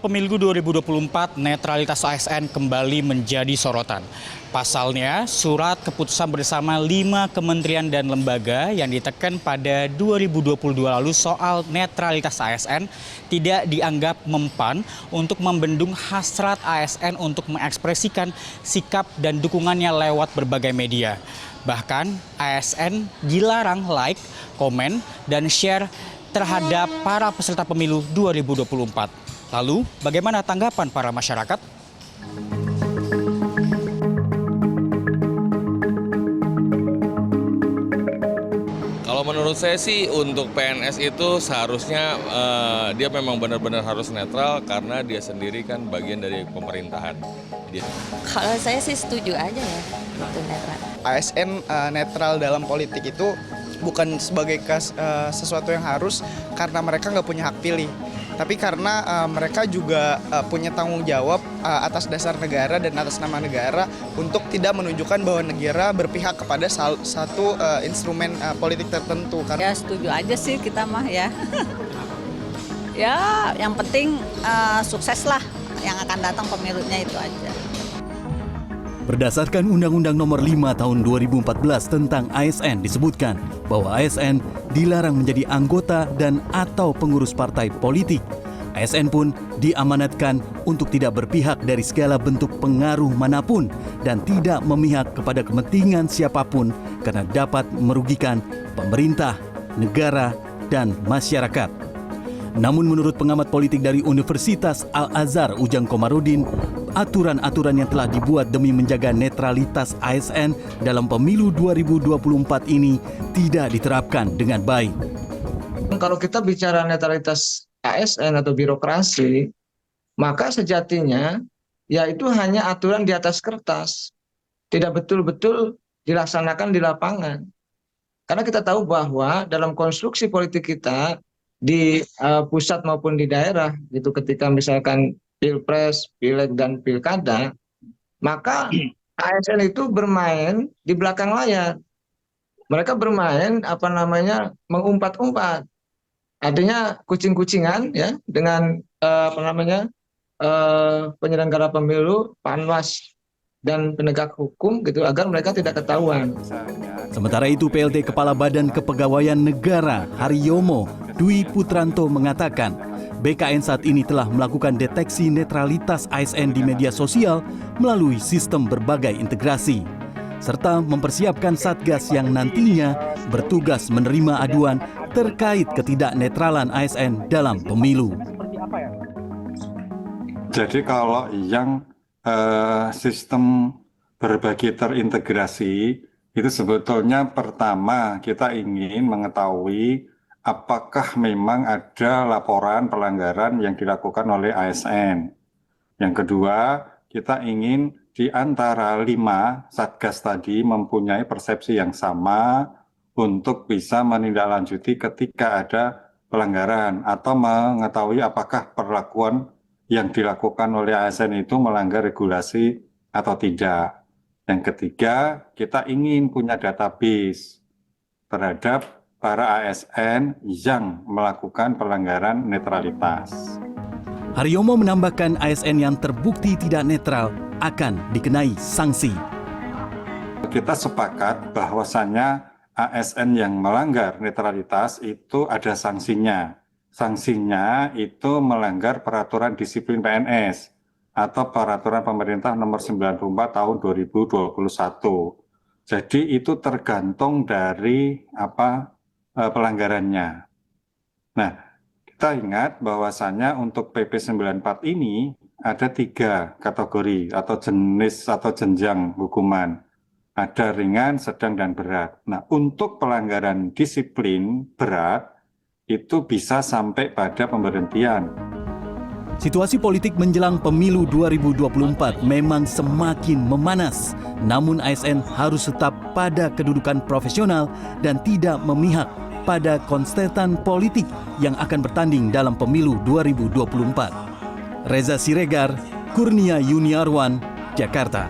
Pemilu 2024, netralitas ASN kembali menjadi sorotan. Pasalnya, surat keputusan bersama 5 kementerian dan lembaga yang ditekan pada 2022 lalu soal netralitas ASN tidak dianggap mempan untuk membendung hasrat ASN untuk mengekspresikan sikap dan dukungannya lewat berbagai media. Bahkan, ASN dilarang like, komen, dan share terhadap para peserta pemilu 2024. Lalu, bagaimana tanggapan para masyarakat? Kalau menurut saya sih untuk PNS itu seharusnya dia memang benar-benar harus netral karena dia sendiri kan bagian dari pemerintahan. Kalau saya sih setuju aja ya, itu netral. ASN netral dalam politik itu bukan sebagai sesuatu yang harus karena mereka nggak punya hak pilih. Tapi karena mereka juga punya tanggung jawab atas dasar negara dan atas nama negara untuk tidak menunjukkan bahwa negara berpihak kepada satu instrumen politik tertentu. Ya setuju aja sih kita mah ya. Ya yang penting sukses lah yang akan datang pemilunya itu aja. Berdasarkan Undang-Undang Nomor 5 Tahun 2014 tentang ASN disebutkan bahwa ASN dilarang menjadi anggota dan atau pengurus partai politik. ASN pun diamanatkan untuk tidak berpihak dari segala bentuk pengaruh manapun dan tidak memihak kepada kepentingan siapapun karena dapat merugikan pemerintah, negara, dan masyarakat. Namun menurut pengamat politik dari Universitas Al-Azhar Ujang Komarudin, aturan-aturan yang telah dibuat demi menjaga netralitas ASN dalam pemilu 2024 ini tidak diterapkan dengan baik. Kalau kita bicara netralitas ASN atau birokrasi, maka sejatinya ya itu hanya aturan di atas kertas, tidak betul-betul dilaksanakan di lapangan. Karena kita tahu bahwa dalam konstruksi politik kita di pusat maupun di daerah, gitu, ketika misalkan Pilpres, Pileg, dan Pilkada, maka ASN itu bermain di belakang layar. Mereka bermain mengumpat-umpat. Artinya kucing-kucingan ya dengan penyelenggara pemilu, Panwas dan penegak hukum gitu agar mereka tidak ketahuan. Sementara itu PLT Kepala Badan Kepegawaian Negara Haryomo Dwi Putranto mengatakan BKN saat ini telah melakukan deteksi netralitas ASN di media sosial melalui sistem berbagai integrasi, serta mempersiapkan Satgas yang nantinya bertugas menerima aduan terkait ketidaknetralan ASN dalam pemilu. Jadi kalau yang sistem berbagi terintegrasi itu sebetulnya pertama kita ingin mengetahui apakah memang ada laporan pelanggaran yang dilakukan oleh ASN. Yang kedua, kita ingin di antara 5 Satgas tadi mempunyai persepsi yang sama untuk bisa menindaklanjuti ketika ada pelanggaran atau mengetahui apakah perlakuan yang dilakukan oleh ASN itu melanggar regulasi atau tidak. Yang ketiga, kita ingin punya database terhadap para ASN yang melakukan pelanggaran netralitas. Haryomo menambahkan ASN yang terbukti tidak netral akan dikenai sanksi. Kita sepakat bahwasannya ASN yang melanggar netralitas itu ada sanksinya. Sanksinya itu melanggar peraturan disiplin PNS atau peraturan pemerintah nomor 94 tahun 2021. Jadi itu tergantung dari pelanggarannya. Nah, kita ingat bahwasannya untuk PP 94 ini ada 3 kategori atau jenis atau jenjang hukuman. Ada ringan, sedang, dan berat. Nah, untuk pelanggaran disiplin berat itu bisa sampai pada pemberhentian. Situasi politik menjelang pemilu 2024 memang semakin memanas. Namun ASN harus tetap pada kedudukan profesional dan tidak memihak pada kontestan politik yang akan bertanding dalam pemilu 2024. Reza Siregar, Kurnia Yuniarwan, Jakarta.